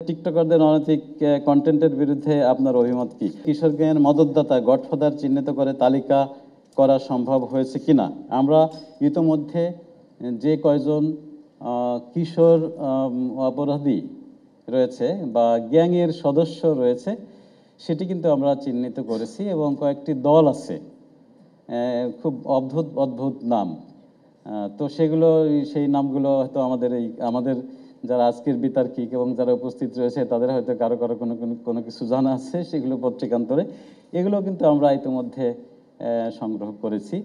টিকটকারদের অনৈতিক কন্টেন্টের বিরুদ্ধে আপনার অভিমত কি? কিশোর গ্যাংয়ের মদতদাতা গডফাদার চিহ্নিত করে তালিকা করা সম্ভব হয়েছে কিনা? আমরা ইতোমধ্যে যে কয়জন কিশোর অপরাধী রয়েছে বা গ্যাংয়ের সদস্য রয়েছে সেটি কিন্তু আমরা চিহ্নিত করেছি এবং কয়েকটি দল আছে, খুব অদ্ভুত অদ্ভুত নাম। তো সেগুলো, সেই নামগুলো হয়তো আমাদের যারা আজকের বিতার্কিক এবং যারা উপস্থিত রয়েছে তাদের হয়তো কারো কারো কোনো কিছু জানা আছে, সেগুলো পত্রিকান্তরে এগুলো কিন্তু আমরা ইতিমধ্যে সংগ্রহ করেছি।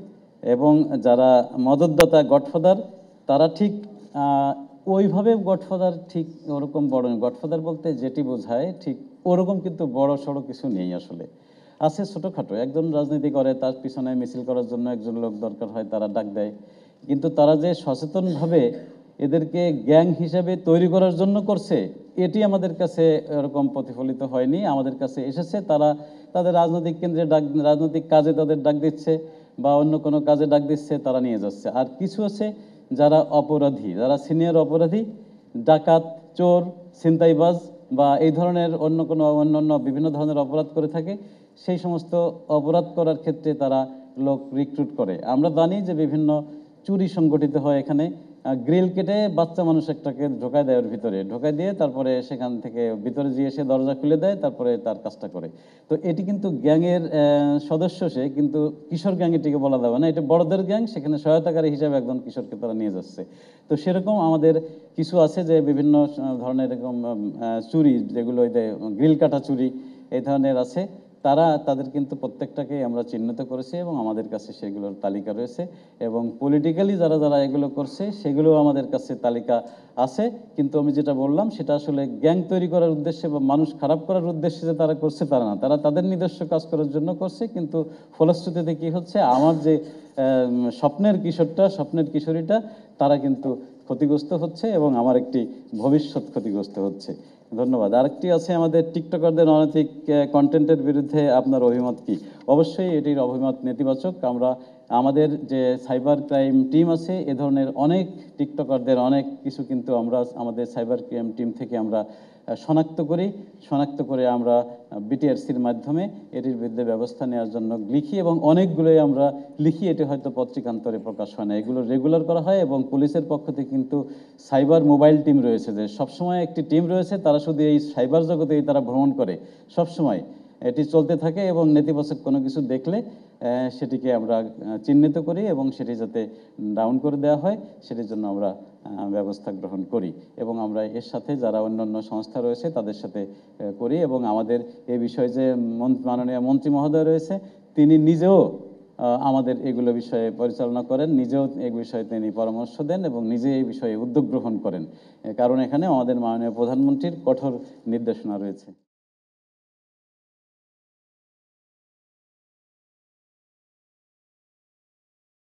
এবং যারা মদতদাতা গডফাদার তারা ঠিক ওইভাবে গডফাদার ঠিক ওরকম বড় গডফাদার বলতে যেটি বোঝায় ঠিক ওরকম কিন্তু বড় সড়ো কিছু নেই আসলে। আছে ছোটোখাটো, একজন রাজনীতি করে তার পিছনে মিছিল করার জন্য একজন লোক দরকার হয়, তারা ডাক দেয়, কিন্তু তারা যে সচেতনভাবে এদেরকে গ্যাং হিসেবে তৈরি করার জন্য করছে এটি আমাদের কাছে এরকম প্রতিফলিত হয়নি। আমাদের কাছে এসেছে তারা তাদের রাজনৈতিক কেন্দ্রে রাজনৈতিক কাজে তাদের ডাক দিচ্ছে বা অন্য কোনো কাজে ডাক দিচ্ছে, তারা নিয়ে যাচ্ছে। আর কিছু আছে যারা অপরাধী, যারা সিনিয়র অপরাধী, ডাকাত, চোর, ছিনতাইবাজ বা এই ধরনের অন্যান্য বিভিন্ন ধরনের অপরাধ করে থাকে, সেই সমস্ত অপরাধ করার ক্ষেত্রে তারা লোক রিক্রুট করে। আমরা জানি যে বিভিন্ন চুরি সংগঠিত হয় এখানে, গ্রিল কেটে বাচ্চা মানুষ একটাকে ঢোকায় দেয়, ওর ভিতরে ঢোকায় দিয়ে তারপরে সেখান থেকে ভিতরে গিয়ে সে দরজা খুলে দেয়, তারপরে তার কাজটা করে। তো এটি কিন্তু গ্যাংয়ের সদস্য, সে কিন্তু কিশোর গ্যাং এটিকে বলা যাবে না, এটা বড়দের গ্যাং, সেখানে সহায়তাকারী হিসাবে একজন কিশোরকে তারা নিয়ে যাচ্ছে। তো সেরকম আমাদের কিছু আছে যে বিভিন্ন ধরনের এরকম চুরি, যেগুলো গ্রিল কাটা চুরি এই ধরনের আছে, তাদের কিন্তু প্রত্যেকটাকে আমরা চিহ্নিত করেছি এবং আমাদের কাছে সেগুলোর তালিকা রয়েছে। এবং পলিটিক্যালি যারা যারা এগুলো করছে সেগুলোও আমাদের কাছে তালিকা আছে। কিন্তু আমি যেটা বললাম সেটা আসলে গ্যাং তৈরি করার উদ্দেশ্যে বা মানুষ খারাপ করার উদ্দেশ্যে যে তারা করছে তারা না, তারা তাদের নিজস্ব কাজ করার জন্য করছে। কিন্তু ফলশ্রুতিতে কি হচ্ছে, আমার যে স্বপ্নের কিশোরটা, স্বপ্নের কিশোরীটা, তারা কিন্তু ক্ষতিগ্রস্ত হচ্ছে এবং আমার একটি ভবিষ্যৎ ক্ষতিগ্রস্ত হচ্ছে। ধন্যবাদ। আরেকটি আছে আমাদের টিকটকারদের অনৈতিক কন্টেন্টের বিরুদ্ধে আপনার অভিমত কি? অবশ্যই এটির অভিমত নেতিবাচক। আমাদের যে সাইবার ক্রাইম টিম আছে, এ ধরনের অনেক টিকটকারদের অনেক কিছু কিন্তু আমরা আমাদের সাইবার ক্রাইম টিম থেকে আমরা শনাক্ত করে আমরা বিটিআরসির মাধ্যমে এটির বিরুদ্ধে ব্যবস্থা নেওয়ার জন্য লিখি এবং অনেকগুলোই আমরা লিখি, এটি হয়তো পত্রিকান্তরে প্রকাশ হয় না, এগুলো রেগুলার করা হয়। এবং পুলিশের পক্ষ থেকে কিন্তু সাইবার মোবাইল টিম রয়েছে, যে সবসময় একটি টিম রয়েছে, তারা শুধু এই সাইবার জগতেই তারা ভ্রমণ করে সবসময়, এটি চলতে থাকে। এবং নেতিবাচক কোনো কিছু দেখলে সেটিকে আমরা চিহ্নিত করি এবং সেটি যাতে ডাউন করে দেওয়া হয় সেটির জন্য আমরা ব্যবস্থা গ্রহণ করি। এবং আমরা এর সাথে যারা অন্যান্য সংস্থা রয়েছে তাদের সাথে করি। এবং আমাদের এই বিষয়ে যে মাননীয় মন্ত্রী মহোদয় রয়েছে, তিনি নিজেও আমাদের এগুলো বিষয়ে পরিচালনা করেন, নিজেও এই বিষয়ে তিনি পরামর্শ দেন এবং নিজে এই বিষয়ে উদ্যোগ গ্রহণ করেন। কারণ এখানে আমাদের মাননীয় প্রধানমন্ত্রীর কঠোর নির্দেশনা রয়েছে।